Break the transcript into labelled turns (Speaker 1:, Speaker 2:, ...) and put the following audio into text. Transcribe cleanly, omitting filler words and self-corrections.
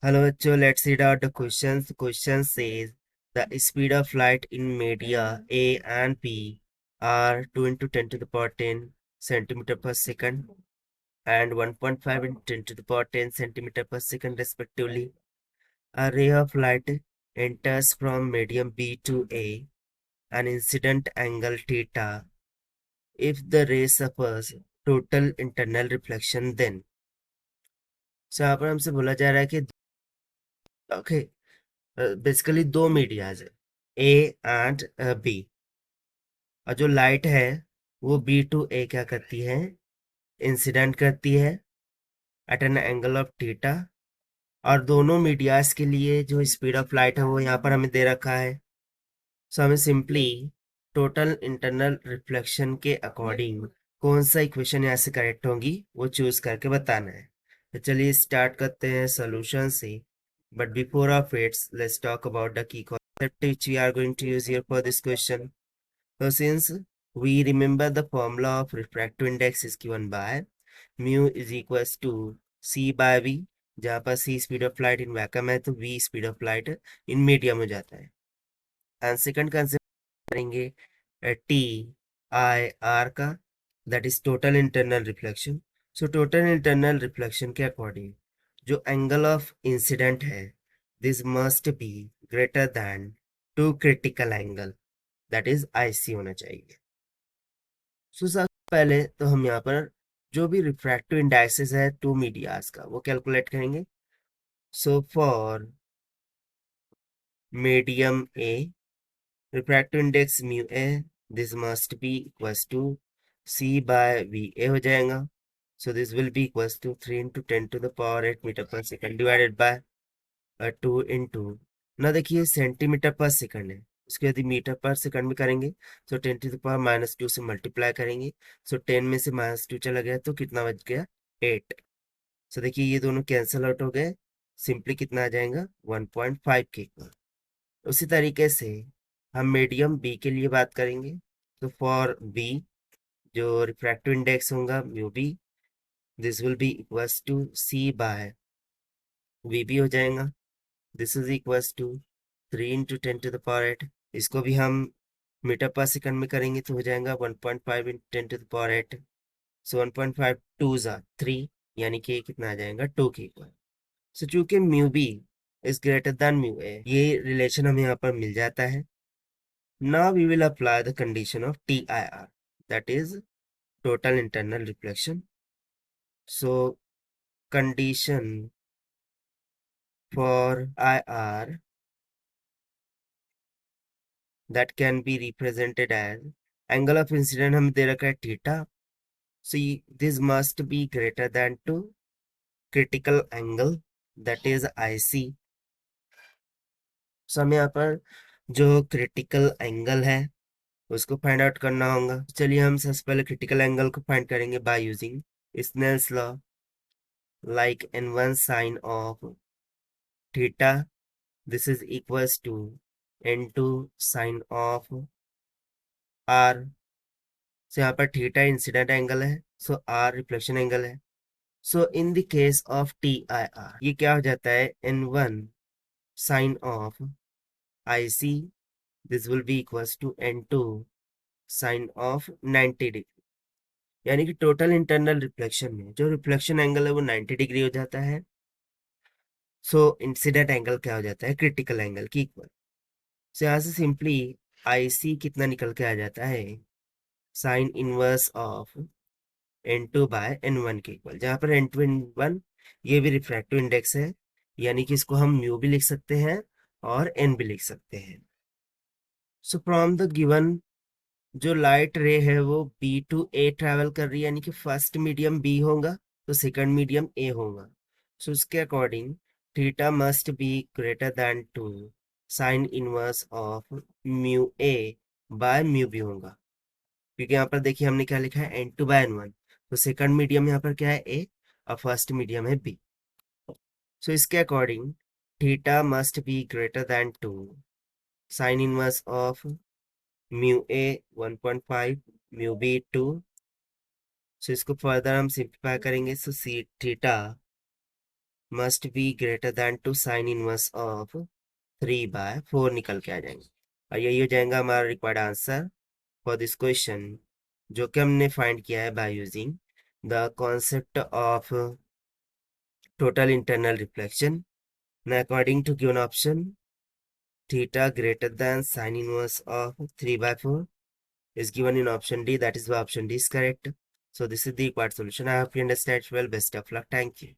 Speaker 1: Hello, bachcho. Let's read out the questions. The question says the speed of light in media A and B are 2 into 10 to the power 10 centimeter per second and 1.5 into 10 to the power 10 centimeter per second respectively. A ray of light enters from medium B to A, an incident angle theta. If the ray suffers total internal reflection, then यहाँ पर हमसे बोला जा रहा है कि okay basically दो medias है ए एंड बी, और जो लाइट है वो बी टू ए क्या करती है, इंसिडेंट करती है at an angle of theta. और दोनों मीडियाज के लिए जो स्पीड ऑफ लाइट है वो यहाँ पर हमें दे रखा है। सो हमें सिंपली टोटल इंटरनल रिफ्लेक्शन के अकॉर्डिंग कौन सा इक्वेशन यहाँ से करेक्ट होगी वो चूज करके बताना है। तो चलिए स्टार्ट करते हैं सोल्यूशन से। But before of its let's talk about the key concept which we are going to use here for this question. So since we remember the formula of refractive index is given by mu is equals to c by v, जहाँ पर c speed of light in vacuum है तो v speed of light in medium हो जाता है। And second concept करेंगे T I R का, that is total internal reflection. So total internal reflection के अकॉर्डिंग जो एंगल ऑफ इंसिडेंट है this must be greater than to critical angle, that is IC होना चाहिए। सो सबसे पहले तो हम यहाँ पर जो भी रिफ्रैक्टिव इंडाइसेस है टू मीडियाज का वो कैलकुलेट करेंगे। So for medium A refractive index mu A this must be equals to c by v A हो जाएगा। So this will be equals to 3 into 10 to the power 8 metre per second divided by 2 into, ना देखिए centimetre पर second है, इसके यदि metre per second में करेंगे तो 10 टू द पावर -2 से मल्टीप्लाई करेंगे। सो 10 में से -2 चला गया तो कितना बच गया 8। सो देखिए ये दोनों कैंसिल आउट हो गए, सिंपली कितना आ जाएगा 1.5 के इक्वल। उसी तरीके से हम मीडियम बी के लिए बात करेंगे। तो फॉर बी जो रिफ्रैक्टिव इंडेक्स होगा mu B this will be equals to c by v B हो जाएगा। This is equals to 3 into 10 to the power 8। इसको भी हम मीटर पर सेकंड में करेंगे तो हो जाएगा 1.5 into 10 to the power 8। So 1.5 to ज़ा 3, यानी कि कितना आ जाएगा 2 के इक्वल। सो चूंकि mu B is greater than mu A, ये रिलेशन हमें यहाँ पर मिल जाता है। Now we will apply the condition of T I R, that is total internal reflection. So condition for I R that can be represented as angle of incident हमें दे रखा है theta. so this must be greater than to critical angle, that is IC। so हमें यहाँ पर जो critical angle है उसको find out करना होगा। चलिए हम सबसे पहले क्रिटिकल एंगल को फाइंड करेंगे by using Snell's law, like n1 sine of theta this is equals to n2 sine of r। So यहाँ पर थीटा इंसिडेंट एंगल है, सो आर रिफ्लेक्शन एंगल है। So in the case of T I R ये क्या हो जाता है n1 sine of I C this will be equals to n2 sine of 90 degree, यानी कि टोटल इंटरनल रिफ्लेक्शन में जो रिफ्लेक्शन एंगल है वो 90 डिग्री हो जाता है। सो इंसिडेंट एंगल क्या हो जाता है क्रिटिकल एंगल की इक्वल। सो यहाँ से सिंपली आई सी कितना निकल के आ जाता है sign inverse of n2 bye n1 के इक्वल, जहाँ पर n2 n1 ये भी रिफ्रैक्टिव इंडेक्स है, यानी कि इसको हम म्यू भी लिख सकते हैं और n भी लिख सकते हैं। सो फ्रॉम द गिवन जो लाइट रे है वो B टू A ट्रैवल कर रही है, यानी कि फर्स्ट मीडियम B होगा तो सेकंड मीडियम A होगा। सो उसके according theta must be greater than to sine inverse of mu A by mu B होगा, क्योंकि यहाँ पर देखिए हमने क्या लिखा है n2 बाय n1, तो सेकंड मीडियम यहाँ पर क्या है A और फर्स्ट मीडियम है B। सो इसके according theta must be greater than to sine inverse of mu A 1.5 mu B 2। So इसको फर्दर हम सिंप्लीफाई करेंगे, so see theta must be greater than to sine inverse of 3/4 निकल के आ जाएंगे। और यही हो जाएगा हमारा required answer for this question, जो कि हमने फाइंड किया है by using the concept of total internal reflection. According to given option, theta greater than sine inverse of 3/4 is given in option D. That is why option D is correct. So this is the required solution. I hope you understand well. Best of luck. Thank you.